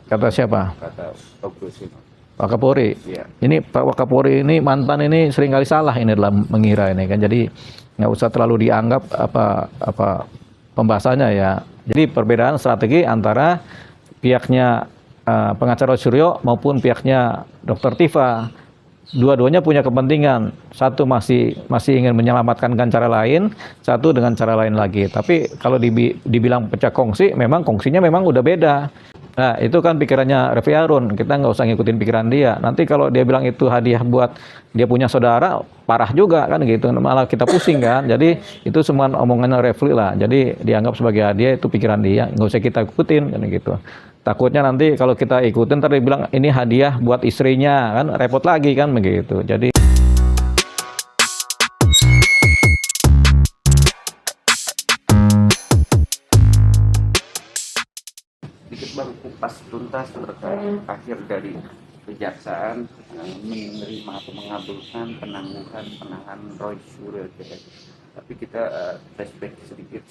Kata siapa? Kata Agus itu. Wakapori. Iya. Ini Pak Wakapori ini mantan ini seringkali salah ini dalam mengira ini kan. Jadi nggak usah terlalu dianggap apa pembahasannya ya. Jadi perbedaan strategi antara pihaknya pengacara Suryo maupun pihaknya Dr. Tifa. Dua-duanya punya kepentingan. Satu masih ingin menyelamatkan dengan cara lain, satu dengan cara lain lagi. Tapi kalau dibilang pecah kongsi, memang kongsinya memang udah beda. Nah, itu kan pikirannya Refli Harun. Kita nggak usah ngikutin pikiran dia. Nanti kalau dia bilang itu hadiah buat dia punya saudara, parah juga kan gitu. Malah kita pusing kan. Jadi itu semua omongannya Refli lah. Jadi dianggap sebagai hadiah, itu pikiran dia. Nggak usah kita ikutin kan gitu. Takutnya nanti kalau kita ikutin ntar dia bilang ini hadiah buat istrinya kan, repot lagi kan begitu. Jadi Sedikit Bang, kupas tuntas terkait akhir dari kejaksaan menerima atau mengabulkan penahanan Roy Suryo. Tapi kita flashback sedikit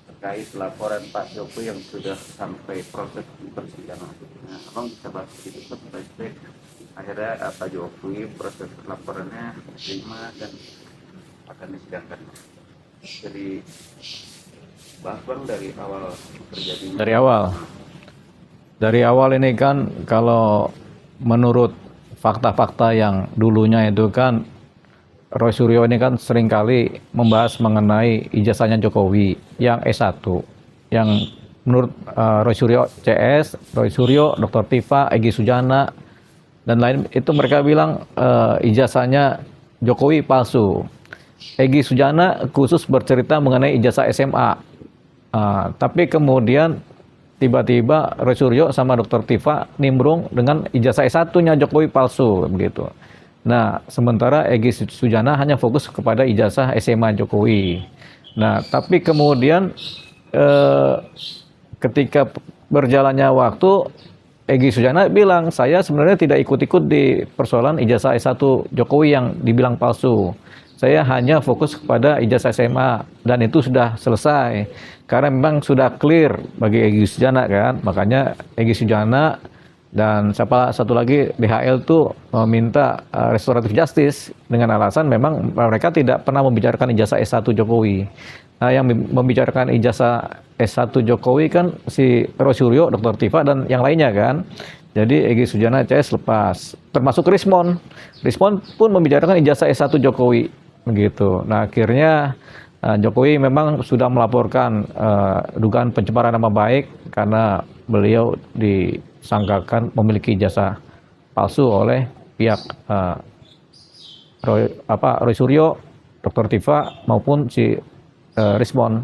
terkait laporan Pak Jokowi yang sudah sampai proses di persidangan. Nah, Abang bisa bahas sedikit flashback akhirnya Pak Jokowi proses laporannya diterima dan akan disidangkan. Jadi bahas Bang dari awal terjadinya. dari awal ini kan kalau menurut fakta-fakta yang dulunya itu kan Roy Suryo ini kan seringkali membahas mengenai ijazahnya Jokowi yang S1, yang menurut Roy Suryo CS, Roy Suryo, Dr. Tifa, Egy Sujana, dan lain itu mereka bilang ijazahnya Jokowi palsu. Egy Sujana khusus bercerita mengenai ijazah SMA. Tapi kemudian tiba-tiba Roy Suryo sama Dr. Tifa nimbrung dengan ijazah S1-nya Jokowi palsu begitu. Nah, sementara Egy Sujana hanya fokus kepada ijazah SMA Jokowi. Nah, tapi kemudian ketika berjalannya waktu, Egy Sujana bilang, saya sebenarnya tidak ikut-ikut di persoalan ijazah S1 Jokowi yang dibilang palsu. Saya hanya fokus kepada ijazah SMA dan itu sudah selesai. Karena memang sudah clear bagi Egy Sujana kan. Makanya Egy Sujana dan siapa satu lagi DHL tuh meminta restoratif justice dengan alasan memang mereka tidak pernah membicarakan ijazah S1 Jokowi. Nah, yang membicarakan ijazah S1 Jokowi kan si Roy Suryo, Dr. Tifa dan yang lainnya kan. Jadi Egy Sujana CS lepas, termasuk Rismon. Rismon pun membicarakan ijazah S1 Jokowi begitu. Nah, akhirnya Jokowi memang sudah melaporkan dugaan pencemaran nama baik karena beliau disangkakan memiliki ijazah palsu oleh pihak Roy Suryo, Dr. Tifa maupun si Rismon.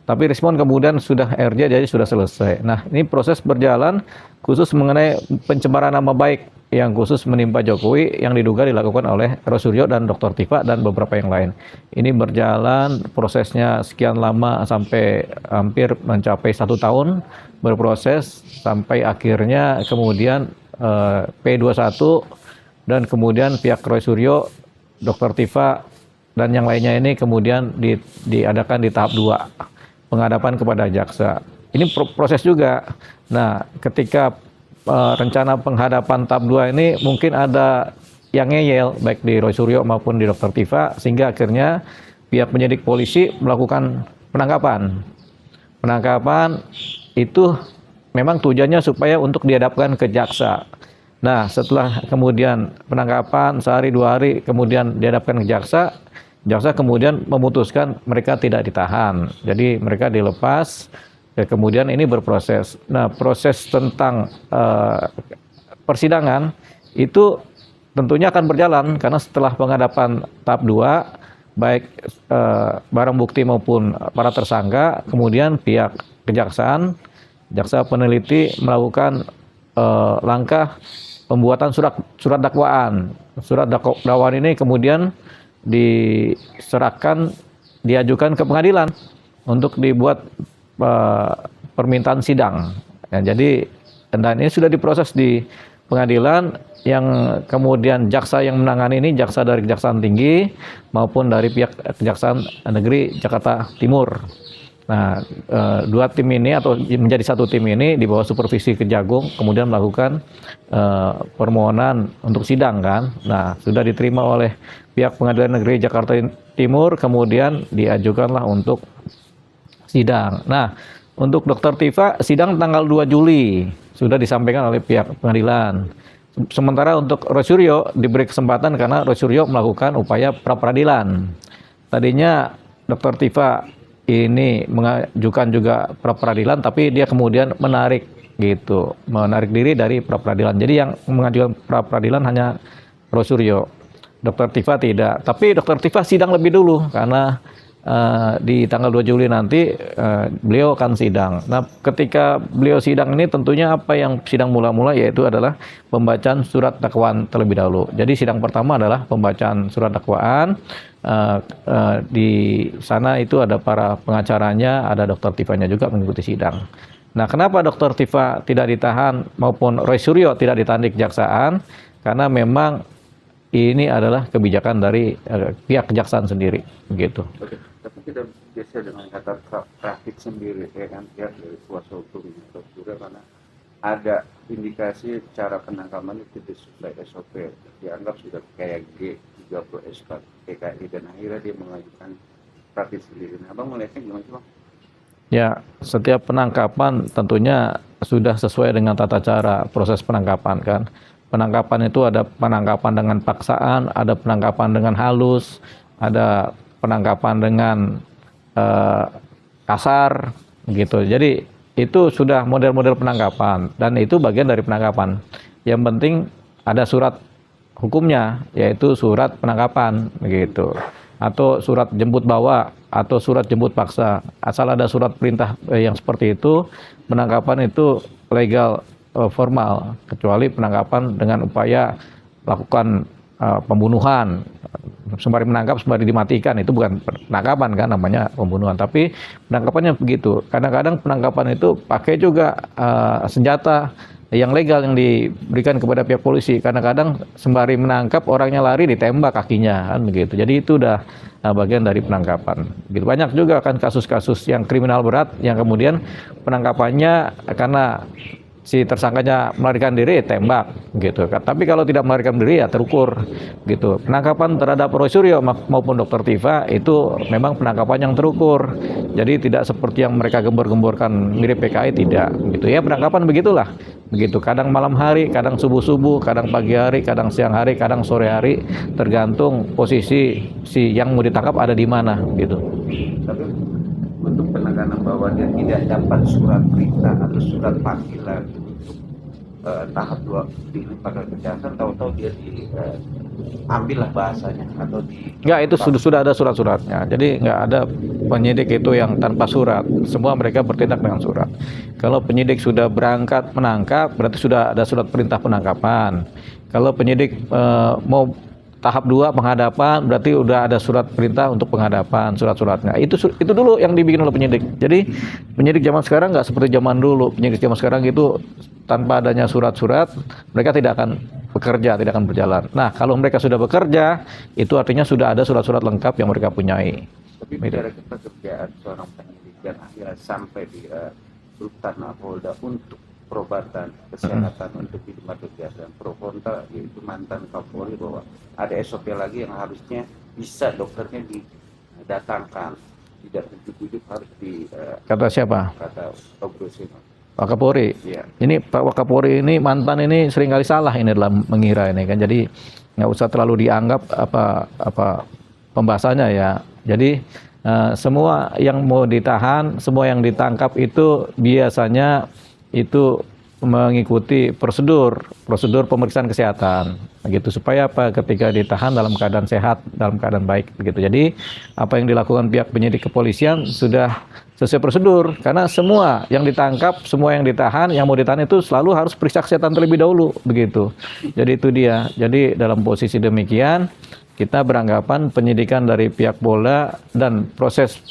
Tapi Rismon kemudian sudah RJ jadi sudah selesai. Nah, ini proses berjalan khusus mengenai pencemaran nama baik yang khusus menimpa Jokowi yang diduga dilakukan oleh Roy Suryo dan Dr. Tifa dan beberapa yang lain. Ini berjalan prosesnya sekian lama sampai hampir mencapai 1 tahun berproses sampai akhirnya kemudian P21 dan kemudian pihak Roy Suryo, Dr. Tifa dan yang lainnya ini kemudian diadakan di tahap 2 penghadapan kepada jaksa. Ini proses juga. Nah, ketika rencana penghadapan tahap 2 ini mungkin ada yang ngeyel baik di Roy Suryo maupun di Dr. Tifa sehingga akhirnya pihak penyidik polisi melakukan penangkapan. Penangkapan itu memang tujuannya supaya untuk dihadapkan ke jaksa. Nah, setelah kemudian penangkapan sehari 2 hari kemudian dihadapkan ke jaksa, jaksa kemudian memutuskan mereka tidak ditahan. Jadi mereka dilepas. Ya, kemudian ini berproses. Nah, proses tentang persidangan itu tentunya akan berjalan karena setelah penghadapan tahap 2 baik barang bukti maupun para tersangka, kemudian pihak kejaksaan, jaksa peneliti melakukan langkah pembuatan surat dakwaan. Surat dakwaan ini kemudian diajukan ke pengadilan untuk dibuat permintaan sidang. Ya, jadi dan ini sudah diproses di pengadilan yang kemudian jaksa yang menangani ini jaksa dari Kejaksaan Tinggi maupun dari pihak Kejaksaan Negeri Jakarta Timur. Nah, dua tim ini atau menjadi satu tim ini di bawah supervisi Kejagung kemudian melakukan permohonan untuk sidang kan. Nah, sudah diterima oleh pihak Pengadilan Negeri Jakarta Timur, kemudian diajukanlah untuk sidang. Nah, untuk Dr. Tifa sidang tanggal 2 Juli sudah disampaikan oleh pihak pengadilan. Sementara untuk Roy Suryo diberi kesempatan karena Roy Suryo melakukan upaya pra peradilan. Tadinya Dr. Tifa ini mengajukan juga pra peradilan, tapi dia kemudian menarik diri dari pra peradilan. Jadi yang mengajukan pra peradilan hanya Roy Suryo, Dr. Tifa tidak. Tapi Dr. Tifa sidang lebih dulu karena di tanggal 2 Juli nanti beliau akan sidang. Nah, ketika beliau sidang ini tentunya apa yang sidang mula-mula yaitu adalah pembacaan surat dakwaan terlebih dahulu. Jadi sidang pertama adalah pembacaan surat dakwaan. Di sana itu ada para pengacaranya, ada Dr. Tifanya juga mengikuti sidang. Nah, kenapa Dr. Tifa tidak ditahan maupun Roy Suryo tidak ditahan di kejaksaan? Karena memang ini adalah kebijakan dari pihak kejaksaan sendiri, begitu. Oke, tapi kita biasa dengan kata praktik sendiri, ya kan, pihak dari kuasa hukum atau juga karena ada indikasi cara penangkapan itu tidak sesuai SOP, dianggap sudah kayak G30 S4 PKI dan akhirnya dia mengajukan praktik sendiri. Nah, Abang melihatnya gimana sih, Bang? Ya, setiap penangkapan tentunya sudah sesuai dengan tata cara proses penangkapan kan. Penangkapan itu ada penangkapan dengan paksaan, ada penangkapan dengan halus, ada penangkapan dengan kasar gitu. Jadi itu sudah model-model penangkapan dan itu bagian dari penangkapan. Yang penting ada surat hukumnya yaitu surat penangkapan begitu. Atau surat jemput bawa atau surat jemput paksa. Asal ada surat perintah yang seperti itu, penangkapan itu legal formal, kecuali penangkapan dengan upaya lakukan pembunuhan, sembari menangkap sembari dimatikan, itu bukan penangkapan kan, namanya pembunuhan. Tapi penangkapannya begitu. Kadang-kadang penangkapan itu pakai juga senjata yang legal yang diberikan kepada pihak polisi. Kadang-kadang sembari menangkap orangnya lari ditembak kakinya kan begitu. Jadi itu udah bagian dari penangkapan. Gitu. Banyak juga kan kasus-kasus yang kriminal berat yang kemudian penangkapannya karena si tersangkanya melarikan diri tembak gitu. Tapi kalau tidak melarikan diri ya terukur gitu. Penangkapan terhadap Roy Suryo maupun Dr. Tifa itu memang penangkapan yang terukur. Jadi tidak seperti yang mereka gembor-gemborkan mirip PKI, tidak gitu ya. Penangkapan begitulah. Begitu, kadang malam hari, kadang subuh-subuh, kadang pagi hari, kadang siang hari, kadang sore hari, tergantung posisi si yang mau ditangkap ada di mana gitu. Tapi untuk penekanan bahwa dia tidak dapat surat perintah atau surat panggilan untuk tahap 2 dilimpahkan ke kejaksaan, tahu-tahu dia diambil lah bahasanya atau Enggak, itu sudah ada surat-suratnya. Jadi enggak ada penyidik itu yang tanpa surat. Semua mereka bertindak dengan surat. Kalau penyidik sudah berangkat menangkap, berarti sudah ada surat perintah penangkapan. Kalau penyidik mau tahap 2 penghadapan, berarti udah ada surat perintah untuk penghadapan, surat-suratnya. Itu dulu yang dibikin oleh penyidik. Jadi penyidik zaman sekarang nggak seperti zaman dulu. Penyidik zaman sekarang itu tanpa adanya surat-surat, mereka tidak akan bekerja, tidak akan berjalan. Nah, kalau mereka sudah bekerja, itu artinya sudah ada surat-surat lengkap yang mereka punyai. Tapi bicara pekerjaan seorang penyidik dan akhirnya sampai di rutan Polda untuk perobatan kesehatan untuk khidmat kejaksaan pro kontra, yaitu mantan Kapolri bahwa ada SOP lagi yang harusnya bisa dokternya didatangkan, tidak ujuk-ujuk harus di Kata siapa? kata Pak Brosino. Pak Kapolri. Ya. Ini Pak Kapolri ini mantan ini seringkali salah ini dalam mengira ini kan. Jadi nggak usah terlalu dianggap apa pembahasannya ya. Jadi semua yang mau ditahan, semua yang ditangkap itu biasanya itu mengikuti prosedur pemeriksaan kesehatan begitu, supaya apa, ketika ditahan dalam keadaan sehat, dalam keadaan baik begitu. Jadi apa yang dilakukan pihak penyidik kepolisian sudah sesuai prosedur, karena semua yang ditangkap, semua yang ditahan, yang mau ditahan itu selalu harus periksa kesehatan terlebih dahulu begitu. Jadi itu dia. Jadi dalam posisi demikian kita beranggapan penyidikan dari pihak Polda dan proses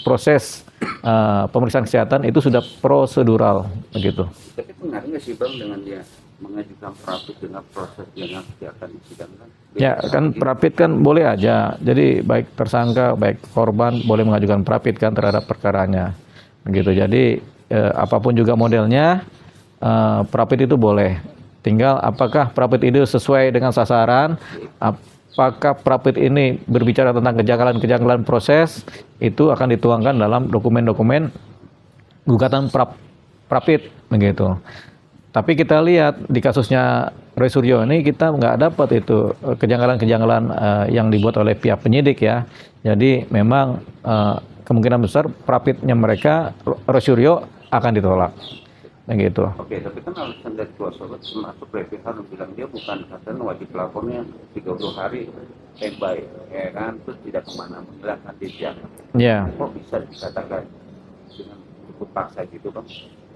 pemeriksaan kesehatan itu sudah prosedural begitu. Tapi pengaruh nggak sih Bang dengan dia mengajukan prapit dengan proses yang nanti akan disidangkan? Ya kan prapit kan boleh aja. Jadi baik tersangka, baik korban boleh mengajukan prapit kan terhadap perkaranya. gitu. Jadi apapun juga modelnya, Prapit itu boleh. Tinggal apakah Prapit itu sesuai dengan sasaran, apakah Prapit ini berbicara tentang kejanggalan-kejanggalan proses, itu akan dituangkan dalam dokumen-dokumen gugatan Prapit begitu. Tapi kita lihat di kasusnya Roy Suryo ini kita nggak dapat itu kejanggalan-kejanggalan yang dibuat oleh pihak penyidik ya. Jadi memang kemungkinan besar Prapitnya mereka Roy Suryo akan ditolak. Begitu. Oke, tapi kan alasan dari kuasa hukum termasuk PPH bilang dia bukan katanya wajib lapornya 30 hari standby, ya kan, terus tidak kemana menghilangkan jejak. Ya. Kok bisa dikatakan dengan cukup paksa gitu, Bang?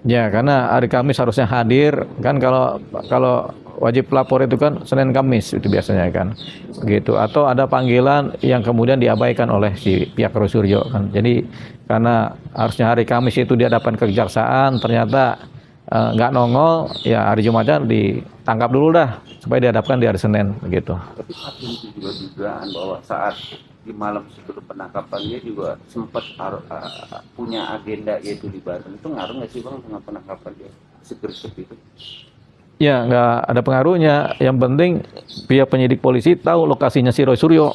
Ya, karena hari Kamis harusnya hadir kan, kalau wajib lapor itu kan Senin Kamis itu biasanya kan, gitu. Atau ada panggilan yang kemudian diabaikan oleh si pihak Roy Suryo kan. Jadi karena harusnya hari Kamis itu dihadapkan ke kejaksaan, ternyata nggak nongol, ya hari Jumatnya ditangkap dulu dah supaya dihadapkan di hari Senin begitu. Tapi hakim itu juga dugaan bahwa saat di malam sebelum penangkapan dia juga sempat punya agenda yaitu di Banten. Itu ngaruh nggak sih, Bang, dengan penangkapan dia segercep itu? Ya, nggak ada pengaruhnya. Yang penting pihak penyidik polisi tahu lokasinya si Roy Suryo.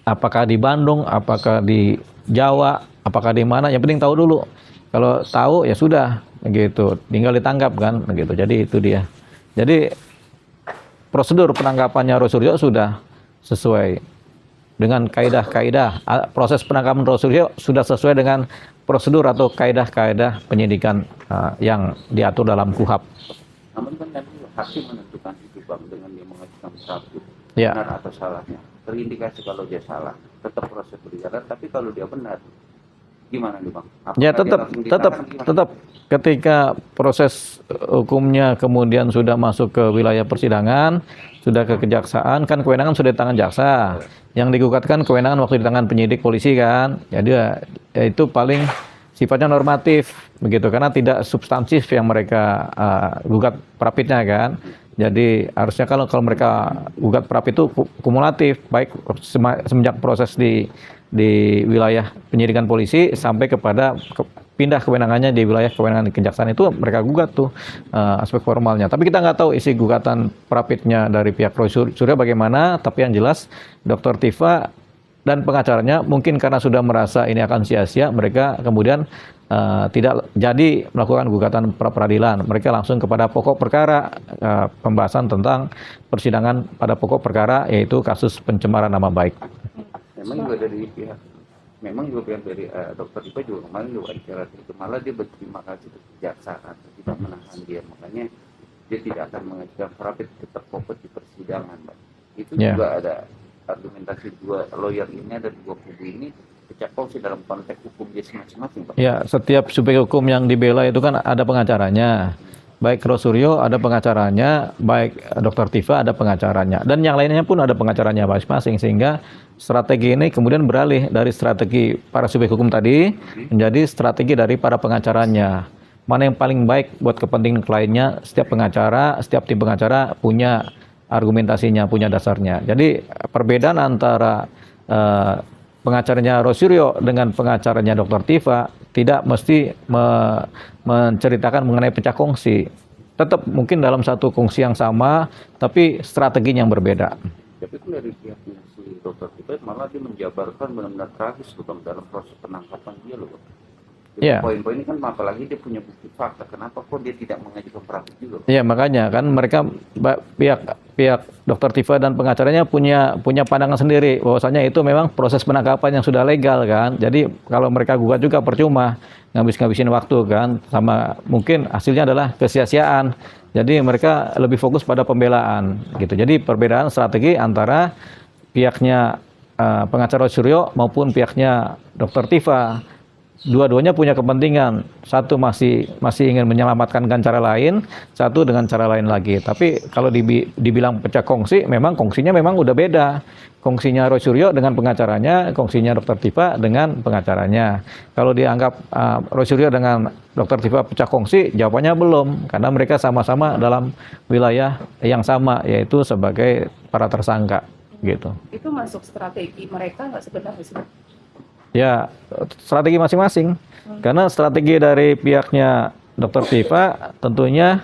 Apakah di Bandung, apakah di Jawa, apakah di mana? Yang penting tahu dulu. Kalau tahu ya sudah, begitu. Tinggal ditangkap kan, begitu. Jadi itu dia. Jadi prosedur penangkapannya Roy Suryo sudah sesuai dengan kaidah-kaidah. Proses penangkapan Roy Suryo sudah sesuai dengan prosedur atau kaidah-kaidah penyidikan yang diatur dalam KUHP. Namun kan nanti hakim menentukan itu, Bang, dengan dia mengajukan Prapit, Ya. benar atau salahnya. Terindikasi kalau dia salah, tetap proses berjalan. Tapi kalau dia benar, gimana nih, Bang? Apakah Ya dia tetap langsung ditahan, gimana? tetap ketika proses hukumnya kemudian sudah masuk ke wilayah persidangan, sudah ke kejaksaan, kan kewenangan sudah di tangan jaksa. Yang digugatkan kewenangan waktu di tangan penyidik polisi kan. Jadi ya itu paling sifatnya normatif begitu, karena tidak substansif yang mereka gugat Prapitnya kan. Jadi harusnya kalau mereka gugat Prapit itu kumulatif, baik semenjak proses di wilayah penyidikan polisi sampai kepada pindah kewenangannya di wilayah kewenangan kejaksaan, itu mereka gugat tuh aspek formalnya. Tapi kita nggak tahu isi gugatan Prapitnya dari pihak Roy Suryo bagaimana. Tapi yang jelas Dr. Tifa dan pengacaranya mungkin karena sudah merasa ini akan sia-sia, mereka kemudian tidak jadi melakukan gugatan pra peradilan. Mereka langsung kepada pokok perkara, pembahasan tentang persidangan pada pokok perkara, yaitu kasus pencemaran nama baik. Memang juga dari pihak, dari Dr. Tifa juga kemarin juga bicara itu, malah dia berterima kasih ke kejaksaan tidak menahan dia, makanya dia tidak akan mengajukan Prapit, tetap fokus di persidangan, Bang. Itu juga ada argumentasi dua lawyer ini, ada dua kubu ini pecah kongsi dalam konteks hukum dia masing-masing, Pak. Ya, setiap subjek hukum yang dibela itu kan ada pengacaranya. Baik Roy Suryo ada pengacaranya, baik Dr. Tifa ada pengacaranya, dan yang lainnya pun ada pengacaranya masing-masing, sehingga strategi ini kemudian beralih dari strategi para subjek hukum tadi menjadi strategi dari para pengacaranya. Mana yang paling baik buat kepentingan kliennya, setiap pengacara, setiap tim pengacara punya argumentasinya, punya dasarnya. Jadi perbedaan antara pengacaranya Roy Suryo dengan pengacaranya Dr. Tifa tidak mesti menceritakan mengenai pecah kongsi. Tetap mungkin dalam satu kongsi yang sama, tapi strateginya yang berbeda. Tapi itu dari pihaknya si Dr. Tifa malah dia menjabarkan benar-benar tragis loh, Bang, dalam proses penangkapan dia loh, Bang. Yeah. Poin-poin ini kan apalagi dia punya bukti fakta, kenapa kok dia tidak mengajukan Prapit juga? Iya, makanya kan mereka pihak Dr. Tifa dan pengacaranya punya pandangan sendiri bahwasanya itu memang proses penangkapan yang sudah legal kan. Jadi kalau mereka gugat juga percuma, ngabisin waktu kan, sama mungkin hasilnya adalah kesia-siaan. Jadi mereka lebih fokus pada pembelaan gitu. Jadi perbedaan strategi antara pihaknya pengacara Roy Suryo maupun pihaknya Dr. Tifa. Dua-duanya punya kepentingan. Satu masih ingin menyelamatkan dengan cara lain, satu dengan cara lain lagi. Tapi kalau dibilang pecah kongsi, memang kongsinya memang udah beda. Kongsinya Roy Suryo dengan pengacaranya, kongsinya Dr. Tifa dengan pengacaranya. Kalau dianggap Roy Suryo dengan Dr. Tifa pecah kongsi, jawabannya belum, karena mereka sama-sama dalam wilayah yang sama, yaitu sebagai para tersangka gitu. Itu masuk strategi mereka nggak sebenarnya sih? Ya, strategi masing-masing. Karena strategi dari pihaknya Dr. Tiva tentunya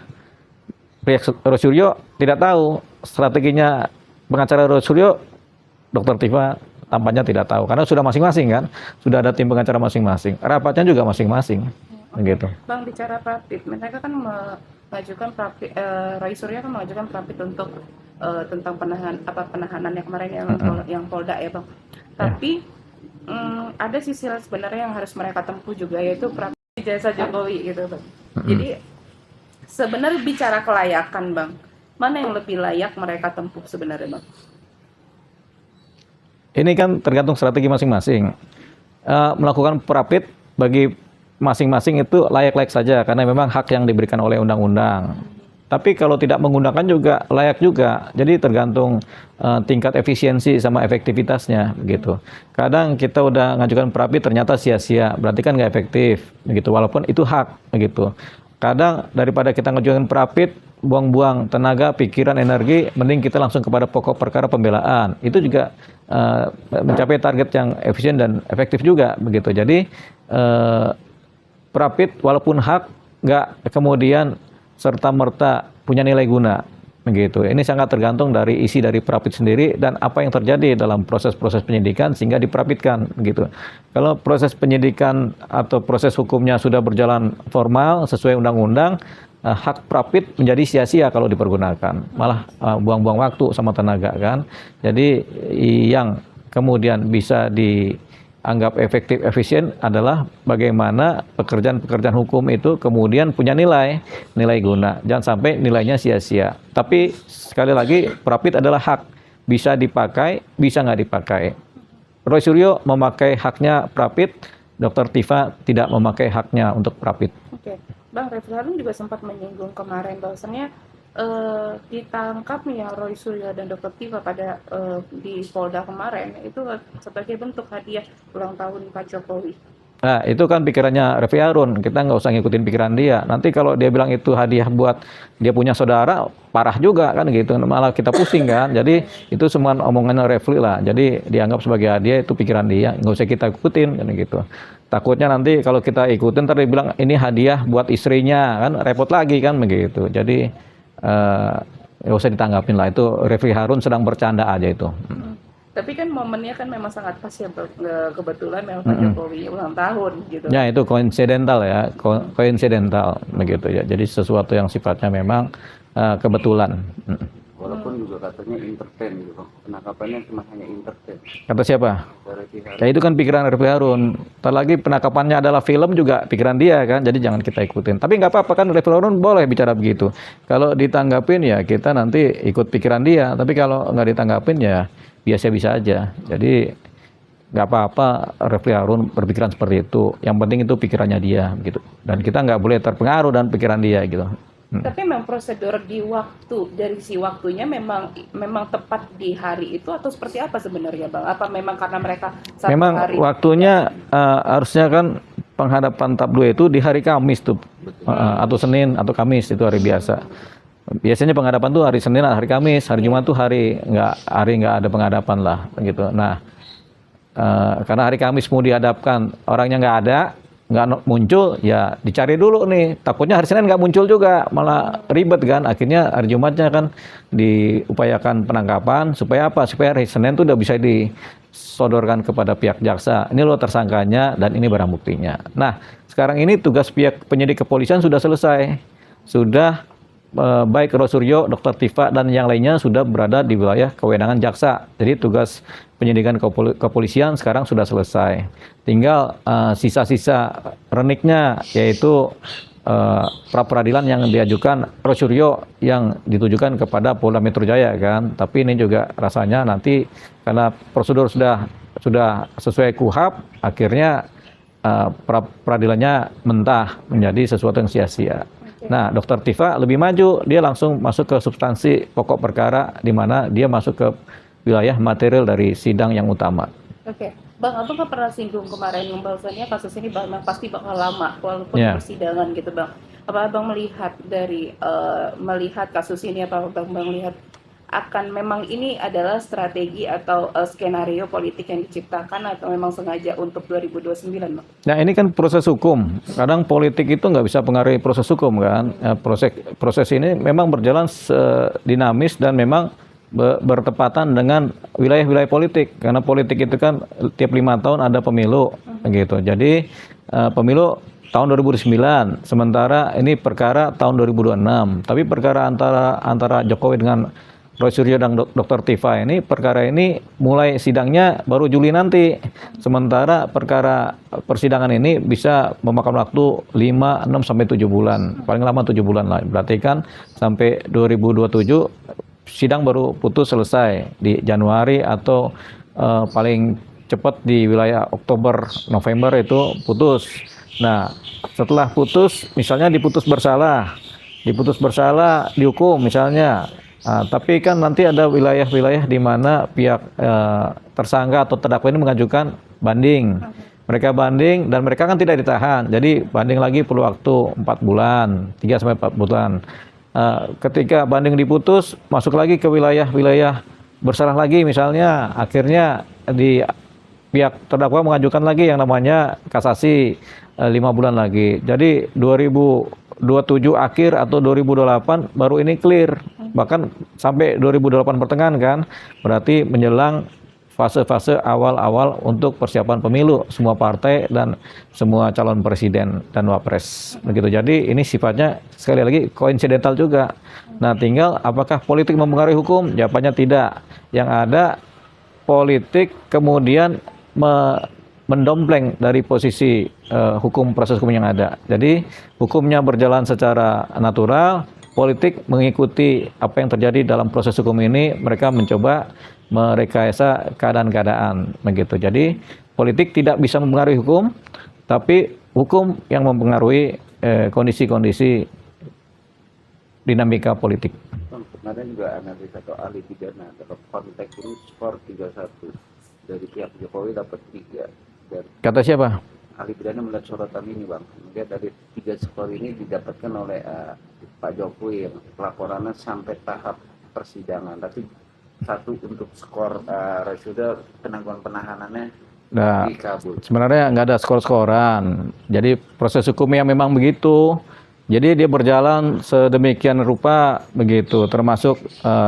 pihak Rosuryo tidak tahu strateginya pengacara Rosuryo, Dr. Tiva tampaknya tidak tahu karena sudah masing-masing kan, sudah ada tim pengacara masing-masing, rapatnya juga masing-masing, begitu. Bang, bicara Prapit, mereka kan mengajukan Prapit, Roy Suryo kan mengajukan Prapit untuk tentang penahanan yang kemarin yang Polda ya bang. Tapi ada sisi lain sebenarnya yang harus mereka tempuh juga, yaitu Prapit jasa Jokowi gitu bang. Jadi sebenarnya bicara kelayakan bang, mana yang lebih layak mereka tempuh sebenarnya bang? Ini kan tergantung strategi masing-masing. Melakukan Prapit bagi masing-masing itu layak-layak saja karena memang hak yang diberikan oleh undang-undang. Tapi kalau tidak menggunakan juga layak juga. Jadi tergantung tingkat efisiensi sama efektivitasnya begitu. Kadang kita udah ngajukan Prapit ternyata sia-sia, berarti kan nggak efektif begitu. Walaupun itu hak begitu. Kadang daripada kita ngajukan Prapit, buang-buang tenaga, pikiran, energi, mending kita langsung kepada pokok perkara pembelaan. Itu juga mencapai target yang efisien dan efektif juga begitu. Jadi Prapit walaupun hak nggak kemudian serta merta punya nilai guna begitu. Ini sangat tergantung dari isi dari Prapit sendiri dan apa yang terjadi dalam proses-proses penyidikan sehingga diprapitkan gitu. Kalau proses penyidikan atau proses hukumnya sudah berjalan formal sesuai undang-undang, hak Prapit menjadi sia-sia kalau dipergunakan, malah buang-buang waktu sama tenaga kan. Jadi yang kemudian bisa dianggap efektif efisien adalah bagaimana pekerjaan-pekerjaan hukum itu kemudian punya nilai guna, jangan sampai nilainya sia-sia. Tapi sekali lagi Prapit adalah hak, bisa dipakai, bisa nggak dipakai. Roy Suryo memakai haknya Prapit, Dr. Tiva tidak memakai haknya untuk Prapit. Oke. Bang, Refli Harun juga sempat menyinggung kemarin bahwasannya ditangkapnya Roy Suryo dan Dr. Tiva pada di Polda kemarin itu sebagai bentuk hadiah ulang tahun Pak Jokowi. Nah, itu kan pikirannya Refli Harun, kita nggak usah ngikutin pikiran dia. Nanti kalau dia bilang itu hadiah buat dia punya saudara, parah juga kan gitu, malah kita pusing kan. Jadi itu semua omongannya Refli lah, jadi dianggap sebagai hadiah, itu pikiran dia, nggak usah kita ikutin kan gitu. Takutnya nanti kalau kita ikutin ntar dia bilang ini hadiah buat istrinya, kan repot lagi kan begitu. Jadi nggak usah ditanggapin lah, itu Refli Harun sedang bercanda aja itu. Tapi kan momennya kan memang sangat pas ya, kebetulan memang Pak Jokowi ulang tahun gitu. Ya itu koinsidental ya, koinsidental begitu ya. Jadi sesuatu yang sifatnya memang kebetulan. Walaupun juga katanya entertain gitu, penangkapannya cuma hanya entertain. Kata siapa? Dari pihak Ya itu kan pikiran Refli Harun. Ntar lagi penangkapannya adalah film juga pikiran dia kan. Jadi jangan kita ikutin. Tapi nggak apa-apa kan, Refli Harun boleh bicara begitu. Kalau ditanggapin ya kita nanti ikut pikiran dia. Tapi kalau nggak ditanggapin ya biasa-biasa aja. Jadi nggak apa-apa Refli Harun berpikiran seperti itu. Yang penting itu pikirannya dia gitu. Dan kita nggak boleh terpengaruh dengan pikiran dia gitu. Tapi memang prosedur di waktu, dari si waktunya memang tepat di hari itu atau seperti apa sebenarnya bang? Apa memang karena mereka satu Memang hari? waktunya harusnya kan penghadapan tahap 2 itu di hari Kamis tuh, atau Senin atau Kamis, itu hari biasa. Biasanya penghadapan tuh hari Senin atau hari Kamis, hari Jumat tuh hari nggak ada penghadapan lah gitu. Nah karena hari Kamis mau dihadapkan orangnya nggak muncul, ya dicari dulu nih. Takutnya hari Senin nggak muncul juga, malah ribet kan. Akhirnya hari Jumatnya kan diupayakan penangkapan supaya apa? Supaya hari Senin tuh udah bisa disodorkan kepada pihak jaksa. Ini loh tersangkanya dan ini barang buktinya. Nah sekarang ini tugas pihak penyidik kepolisian sudah selesai, sudah baik Roy Suryo, Dr. Tiva dan yang lainnya sudah berada di wilayah kewenangan jaksa. Jadi tugas penyidikan kepolisian sekarang sudah selesai. Tinggal sisa-sisa reniknya, yaitu pra peradilan yang diajukan Roy Suryo yang ditujukan kepada Polda Metro Jaya kan. Tapi ini juga rasanya nanti karena prosedur sudah sesuai KUHP, akhirnya pra peradilannya mentah menjadi sesuatu yang sia-sia. Nah, Dr. Tiva lebih maju, dia langsung masuk ke substansi pokok perkara, di mana dia masuk ke wilayah material dari sidang yang utama. Oke. Bang, abang kan pernah singgung kemarin bahwasannya kasus ini pasti bakal lama walaupun persidangan gitu bang. Apa abang melihat dari melihat kasus ini, apa abang melihat akan memang ini adalah strategi atau skenario politik yang diciptakan atau memang sengaja untuk 2029, Bang? Nah ini kan proses hukum. Kadang politik itu nggak bisa pengaruhi proses hukum kan. Proses ini memang berjalan dinamis dan memang bertepatan dengan wilayah-wilayah politik. Karena politik itu kan tiap 5 tahun ada pemilu, gitu. Jadi pemilu tahun 2009, sementara ini perkara tahun 2026. Tapi perkara antara Jokowi dengan Roy Suryo dan Dr. Tifa ini, perkara ini mulai sidangnya baru Juli nanti. Sementara perkara persidangan ini bisa memakan waktu 5, 6 sampai 7 bulan. Paling lama 7 bulan lah. Berarti kan sampai 2027 sidang baru putus selesai di Januari atau paling cepat di wilayah Oktober November itu putus. Nah, setelah putus misalnya diputus bersalah dihukum misalnya. Tapi kan nanti ada wilayah-wilayah di mana pihak tersangka atau terdakwa ini mengajukan banding. Mereka banding dan mereka kan tidak ditahan. Jadi banding lagi perlu waktu 4 bulan, 3 sampai 4 bulan. Ketika banding diputus, masuk lagi ke wilayah-wilayah bersalah lagi misalnya. Akhirnya di pihak terdakwa mengajukan lagi yang namanya kasasi 5 bulan lagi. Jadi 2027 akhir atau 2028 baru ini clear. Bahkan sampai 2028 pertengahan kan, berarti menjelang fase-fase awal-awal untuk persiapan pemilu semua partai dan semua calon presiden dan wapres begitu. Jadi ini sifatnya sekali lagi koinsidental juga. Nah, tinggal apakah politik mempengaruhi hukum? Jawabannya tidak. Yang ada politik kemudian mendompleng dari posisi hukum, proses hukum yang ada. Jadi hukumnya berjalan secara natural, politik mengikuti apa yang terjadi dalam proses hukum ini. Mereka mencoba merekayasa keadaan-keadaan begitu. Jadi politik tidak bisa mempengaruhi hukum, tapi hukum yang mempengaruhi kondisi-kondisi dinamika politik. Kemarin juga analis atau ahli pidana dalam konteks ini skor 31 dari pihak Jokowi dapat 3. Dan Kata siapa? ahli pidana melihat sorotan ini, Bang. Kemudian dari 3 skor ini didapatkan oleh Pak Jokowi yang pelaporannya sampai tahap persidangan. Tapi 1 untuk skor sudah penangguhan penahanannya Nah, dikabul. sebenarnya nggak ada skor-skoran. Jadi proses hukumnya memang begitu. Jadi dia berjalan sedemikian rupa begitu. Termasuk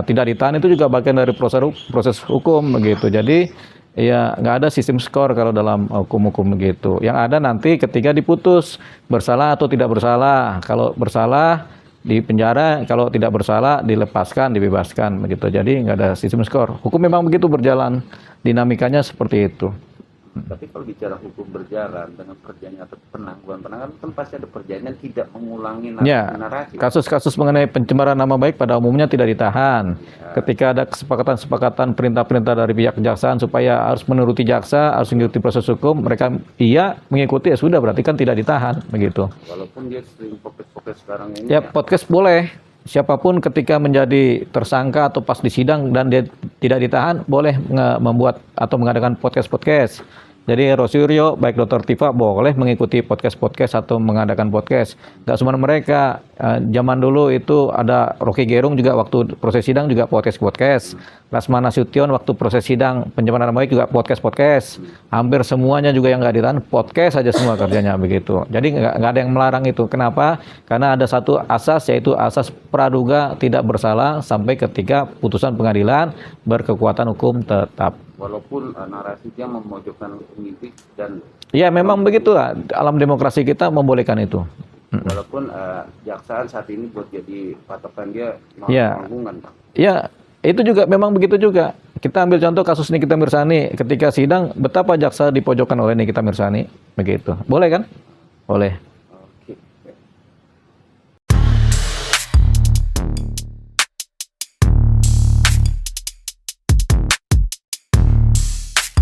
tidak ditahan itu juga bagian dari proses hukum begitu. Jadi ya nggak ada sistem skor kalau dalam hukum-hukum begitu. Yang ada nanti ketika diputus bersalah atau tidak bersalah. Kalau bersalah di penjara, kalau tidak bersalah dilepaskan, dibebaskan begitu. Jadi nggak ada sistem skor. Hukum memang begitu berjalan, dinamikanya seperti itu. Tapi kalau bicara hukum berjalan dengan perjanjian atau penangguhan penahanan kan pasti ada perjanjian tidak mengulangi Ya, narasi. kasus-kasus mengenai pencemaran nama baik pada umumnya tidak ditahan. Ketika ada kesepakatan-kesepakatan perintah-perintah dari pihak kejaksaan supaya harus menuruti jaksa, harus mengikuti proses hukum, mereka iya mengikuti ya sudah, berarti kan tidak ditahan begitu. Walaupun dia sering podcast sekarang ini. Ya, podcast boleh. Siapapun ketika menjadi tersangka atau pas di sidang dan dia tidak ditahan, boleh membuat atau mengadakan podcast-podcast. Jadi Roy Suryo, baik Dr. Tifa boleh mengikuti podcast-podcast atau mengadakan podcast. Nggak cuma mereka. Zaman dulu itu ada Rocky Gerung juga waktu proses sidang juga podcast-podcast. Lasmana Nasution waktu proses sidang pencemaran nama baik juga podcast-podcast. Hampir semuanya juga yang nggak ditahan podcast saja semua kerjanya begitu. Jadi nggak ada yang melarang itu. Kenapa? Karena ada satu asas, yaitu asas praduga tidak bersalah sampai ketika putusan pengadilan berkekuatan hukum tetap. Walaupun narasinya memojokkan penyidik dan Ya memang begitulah, alam demokrasi kita membolehkan itu. walaupun jaksaan saat ini buat jadi patokan dia Ya. manggungan, Pak. Ya, itu juga memang begitu juga. Kita ambil contoh kasus Nikita Mirzani ketika sidang, betapa jaksa dipojokkan oleh Nikita Mirzani, begitu. Boleh kan? Boleh.